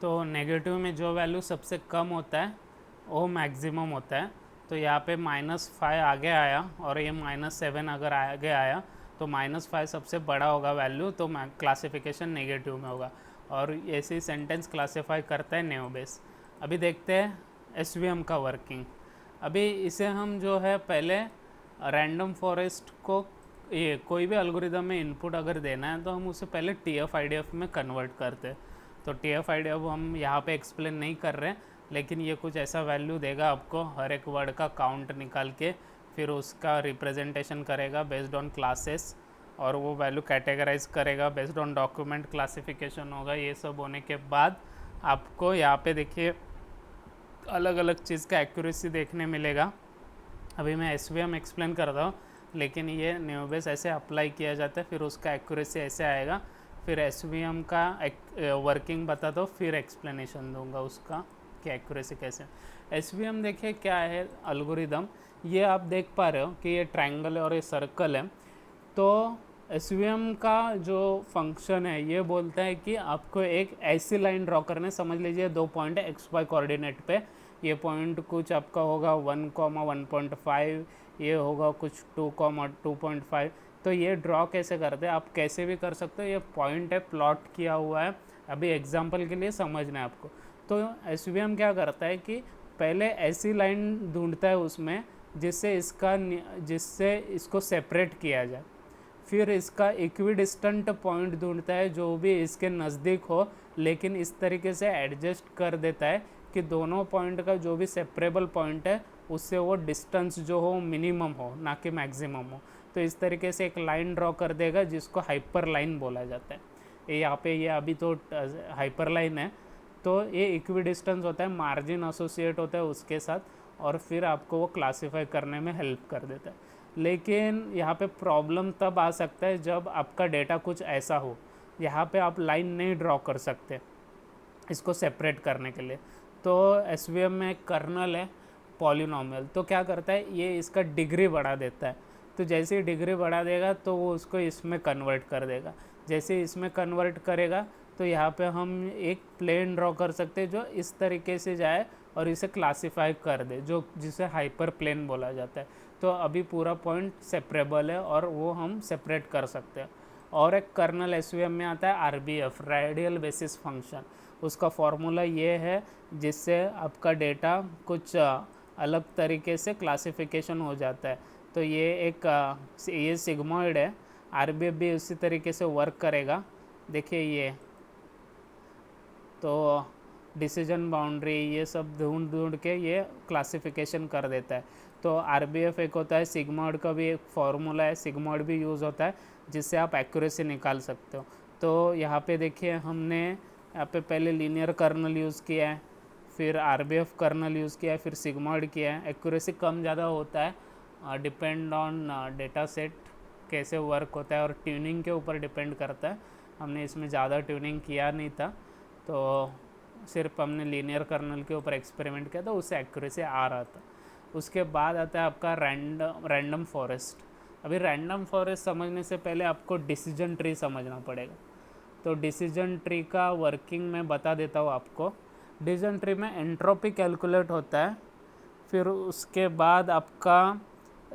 तो नेगेटिव में जो वैल्यू सबसे कम होता है वो मैक्सिमम होता है। तो यहाँ पे -5 आगे आया और ये -7 अगर आगे आया तो -5 सबसे बड़ा होगा वैल्यू, तो क्लासिफिकेशन नेगेटिव में होगा। और ऐसे ही सेंटेंस क्लासीफाई करता है नेओ बेस। अभी देखते हैं एसवीएम का वर्किंग। अभी इसे हम जो है पहले रैंडम फॉरेस्ट को, ये कोई भी एल्गोरिदम में इनपुट अगर देना है तो हम उसे पहले टीएफ आईडीएफ में कन्वर्ट करते हैं। तो टीएफ आईडीएफ हम यहाँ पे एक्सप्लेन नहीं कर रहे हैं, लेकिन ये कुछ ऐसा वैल्यू देगा आपको, हर एक वर्ड का काउंट निकाल के फिर उसका रिप्रेजेंटेशन करेगा बेस्ड ऑन क्लासेस, और वो वैल्यू कैटेगराइज करेगा बेस्ड ऑन डॉक्यूमेंट क्लासिफिकेशन होगा। ये सब होने के बाद आपको यहाँ पे देखिए अलग अलग चीज़ का एक्यूरेसी देखने मिलेगा। अभी मैं एसवीएम एक्सप्लेन कर रहा हूँ, लेकिन ये नेओ बेस ऐसे अप्लाई किया जाता है, फिर उसका एक्यूरेसी ऐसे आएगा। फिर एसवीएम का वर्किंग बता दो, फिर एक्सप्लेनेशन दूंगा उसका कि एक्यूरेसी कैसे। एसवीएम देखिए क्या है एल्गोरिदम, ये आप देख पा रहे हो कि ये ट्रायंगल है और ये सर्कल है। तो एसवीएम का जो फंक्शन है ये बोलता है कि आपको एक ऐसी लाइन ड्रॉ करने, समझ लीजिए 2 पॉइंट है एक्स वाई कोऑर्डिनेट पे। ये पॉइंट कुछ आपका होगा 1,1.5, ये होगा कुछ 2,2.5। तो ये ड्रॉ कैसे करते हैं, आप कैसे भी कर सकते हो, ये पॉइंट है, प्लॉट किया हुआ है। अभी एग्जांपल के लिए समझना है आपको। तो एसवीएम क्या करता है कि पहले ऐसी लाइन ढूंढता है उसमें जिससे इसको सेपरेट किया जाए। फिर इसका इक्विडिस्टेंट पॉइंट ढूंढता है जो भी इसके नज़दीक हो, लेकिन इस तरीके से एडजस्ट कर देता है कि दोनों पॉइंट का जो भी सेपरेबल पॉइंट है उससे वो डिस्टेंस जो हो मिनिमम हो, ना कि मैक्सिमम हो। तो इस तरीके से एक लाइन ड्रॉ कर देगा जिसको हाइपर लाइन बोला जाता है। ये यहाँ पे ये अभी तो हाइपर लाइन है, तो ये इक्विडिस्टेंस होता है, मार्जिन एसोसिएट होता है उसके साथ, और फिर आपको वो क्लासीफाई करने में हेल्प कर देता है। लेकिन यहाँ पे प्रॉब्लम तब आ सकता है जब आपका डेटा कुछ ऐसा हो, यहाँ पे आप लाइन नहीं ड्रॉ कर सकते इसको सेपरेट करने के लिए। तो एसवीएम में एक कर्नल है पॉलिनोमियल, तो क्या करता है ये इसका डिग्री बढ़ा देता है। तो जैसे ही डिग्री बढ़ा देगा तो वो उसको इसमें कन्वर्ट कर देगा। जैसे इसमें कन्वर्ट करेगा तो यहाँ पे हम एक प्लेन ड्रॉ कर सकते हैं जो इस तरीके से जाए और इसे क्लासीफाई कर दे, जो जिसे हाइपर प्लेन बोला जाता है। तो अभी पूरा पॉइंट सेपरेबल है और वो हम सेपरेट कर सकते हैं। और एक कर्नल एसवीएम में आता है आरबीएफ, रेडियल बेसिस फंक्शन। उसका फॉर्मूला ये है जिससे आपका डेटा कुछ अलग तरीके से क्लासिफिकेशन हो जाता है। तो ये एक ये सिग्मॉइड है, आरबीएफ भी उसी तरीके से वर्क करेगा। देखिए ये तो डिसीजन बाउंड्री ये सब ढूंढ ढूंढ के ये क्लासिफिकेशन कर देता है। तो आरबीएफ एक होता है, सिग्मॉइड का भी एक फार्मूला है, सिग्मॉइड भी यूज़ होता है जिससे आप एक्यूरेसी निकाल सकते हो। तो यहाँ पे देखिए हमने यहाँ पे पहले लीनियर कर्नल यूज़ किया है, फिर आरबीएफ कर्नल यूज़ किया है, फिर सिग्मॉइड किया है। एक्यूरेसी कम ज़्यादा होता है, डिपेंड ऑन डेटा सेट कैसे वर्क होता है और ट्यूनिंग के ऊपर डिपेंड करता है। हमने इसमें ज़्यादा ट्यूनिंग किया नहीं था, तो सिर्फ हमने लीनियर कर्नल के ऊपर एक्सपेरिमेंट किया था, उससे एक्यूरेसी आ रहा था। उसके बाद आता है आपका रैंडम फॉरेस्ट। अभी रैंडम फॉरेस्ट समझने से पहले आपको डिसीजन ट्री समझना पड़ेगा। तो डिसीजन ट्री का वर्किंग मैं बता देता हूँ आपको। डिसीजन ट्री में एंट्रोपी कैलकुलेट होता है, फिर उसके बाद आपका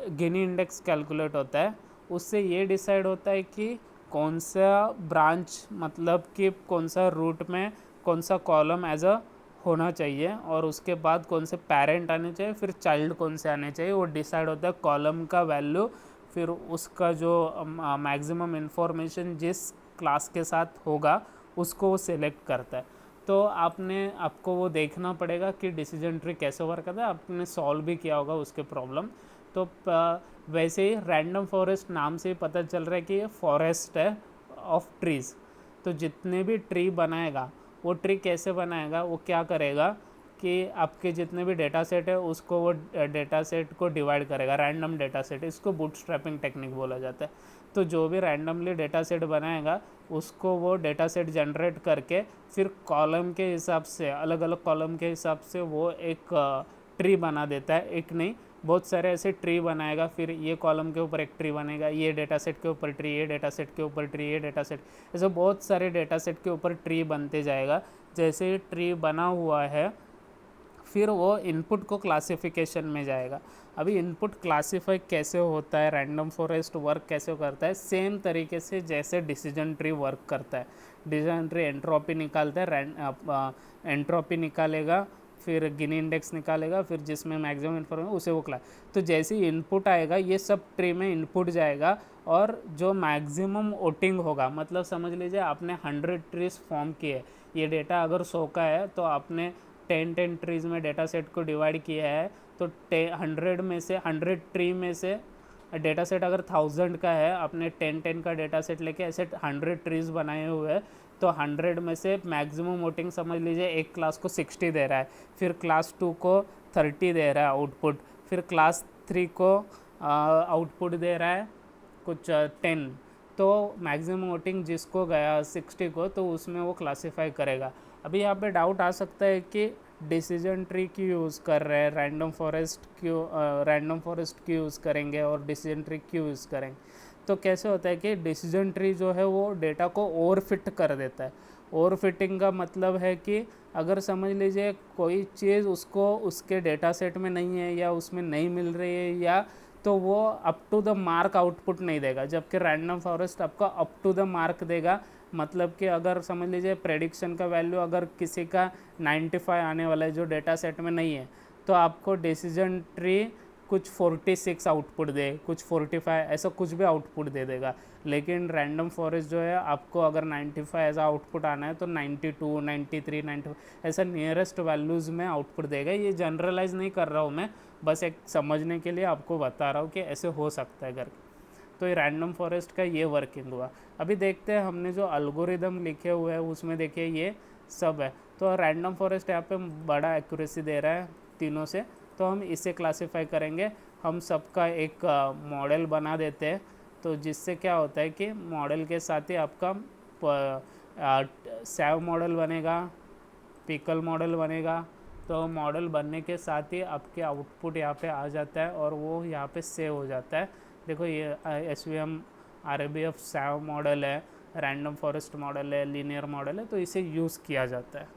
गिनी इंडेक्स कैलकुलेट होता है। उससे ये डिसाइड होता है कि कौन सा ब्रांच, मतलब कि कौन सा रूट में कौन सा कॉलम एज अ होना चाहिए, और उसके बाद कौन से पेरेंट आने चाहिए, फिर चाइल्ड कौन से आने चाहिए, वो डिसाइड होता है कॉलम का वैल्यू। फिर उसका जो मैक्सिमम इन्फॉर्मेशन जिस क्लास के साथ होगा उसको वो सिलेक्ट करता है। तो आपको वो देखना पड़ेगा कि डिसीजन ट्री कैसे वर्क करता है। आपने सॉल्व भी किया होगा उसके प्रॉब्लम। तो वैसे ही रैंडम फॉरेस्ट नाम से ही पता चल रहा है कि ये फॉरेस्ट है ऑफ ट्रीज़। तो जितने भी ट्री बनाएगा वो ट्री कैसे बनाएगा, वो क्या करेगा कि आपके जितने भी डेटा सेट है उसको वो डेटा सेट को डिवाइड करेगा, रैंडम डेटा सेट, इसको बूटस्ट्रैपिंग टेक्निक बोला जाता है। तो जो भी रैंडमली डेटा सेट बनाएगा उसको वो डेटा सेट जनरेट करके फिर कॉलम के हिसाब से, अलग अलग कॉलम के हिसाब से वो एक ट्री बना देता है। एक नहीं, बहुत सारे ऐसे ट्री बनाएगा। फिर ये कॉलम के ऊपर एक ट्री बनेगा, ये डेटा सेट के ऊपर ट्री, ये डेटा सेट के ऊपर ट्री, ये डेटा सेट, ऐसे बहुत सारे डेटा सेट के ऊपर ट्री बनते जाएगा, जैसे ही ट्री बना हुआ है फिर वो इनपुट को क्लासिफिकेशन में जाएगा। अभी इनपुट क्लासीफाई कैसे होता है, रैंडम फॉरेस्ट वर्क कैसे करता है, सेम तरीके से जैसे डिसीजन ट्री वर्क करता है। डिसीजन ट्री एंट्रोपी निकालता है, एंट्रोपी निकालेगा, फिर गिनी इंडेक्स निकालेगा, फिर जिसमें मैक्सिमम इन्फॉर्मेशन उसे वो क्लास। तो जैसे ही इनपुट आएगा ये सब ट्री में इनपुट जाएगा, और जो मैक्सिमम वोटिंग होगा, मतलब समझ लीजिए आपने 100 ट्रीज फॉर्म किए, ये डेटा अगर 100 का है तो आपने 10 ट्रीज में डेटा सेट को डिवाइड किया है, तो 100 में से 100 ट्री में से डेटा सेट अगर 1000 का है, आपने 10 का डेटा सेट लेके ऐसे 100 ट्रीज बनाए हुए हैं, तो 100 में से मैक्सिमम वोटिंग समझ लीजिए एक क्लास को 60 दे रहा है, फिर क्लास 2 को 30 दे रहा है आउटपुट, फिर क्लास 3 को आउटपुट दे रहा है कुछ 10। तो मैक्सिमम वोटिंग जिसको गया 60 को, तो उसमें वो क्लासीफाई करेगा। अभी यहाँ पे डाउट आ सकता है कि डिसीजन ट्री क्यों यूज़ कर रहे हैं, रैंडम फॉरेस्ट क्यों यूज़ करेंगे और डिसीजन ट्री क्यों यूज़ करेंगे। तो कैसे होता है कि डिसीजन ट्री जो है वो डेटा को ओवर फिट कर देता है। ओवर फिटिंग का मतलब है कि अगर समझ लीजिए कोई चीज़ उसको उसके डेटा सेट में नहीं है या उसमें नहीं मिल रही है, या तो वो up to the mark output नहीं देगा, जबकि रैंडम फॉरेस्ट आपको अप टू द मार्क देगा। मतलब कि अगर समझ लीजिए प्रेडिक्शन का वैल्यू अगर किसी का 95 आने वाला है जो डेटा सेट में नहीं है, तो आपको डिसीजन ट्री कुछ 46 आउटपुट दे, कुछ 45, ऐसा कुछ भी आउटपुट दे देगा। लेकिन रैंडम फॉरेस्ट जो है आपको अगर 95 ऐसा आउटपुट आना है तो 92, 93, 95 ऐसा नियरेस्ट वैल्यूज़ में आउटपुट देगा। ये जनरलाइज नहीं कर रहा हूँ मैं, बस एक समझने के लिए आपको बता रहा हूँ कि ऐसे हो सकता है करके। तो ये रैंडम फॉरेस्ट का ये वर्किंग हुआ। अभी देखते हैं हमने जो अल्गोरिदम लिखे हुए हैं उसमें देखिए ये सब है। तो रैंडम फॉरेस्ट यहाँ पे बड़ा एक्यूरेसी दे रहा है तीनों से, तो हम इसे क्लासीफाई करेंगे। हम सबका एक मॉडल बना देते हैं, तो जिससे क्या होता है कि मॉडल के साथ ही आपका सैव मॉडल बनेगा, पिकल मॉडल बनेगा। तो मॉडल बनने के साथ ही आपके आउटपुट यहाँ पे आ जाता है और वो यहाँ पे सेव हो जाता है। देखो ये SVM RBF सैव मॉडल है, रैंडम फॉरेस्ट मॉडल है, लीनियर मॉडल है, तो इसे यूज़ किया जाता है।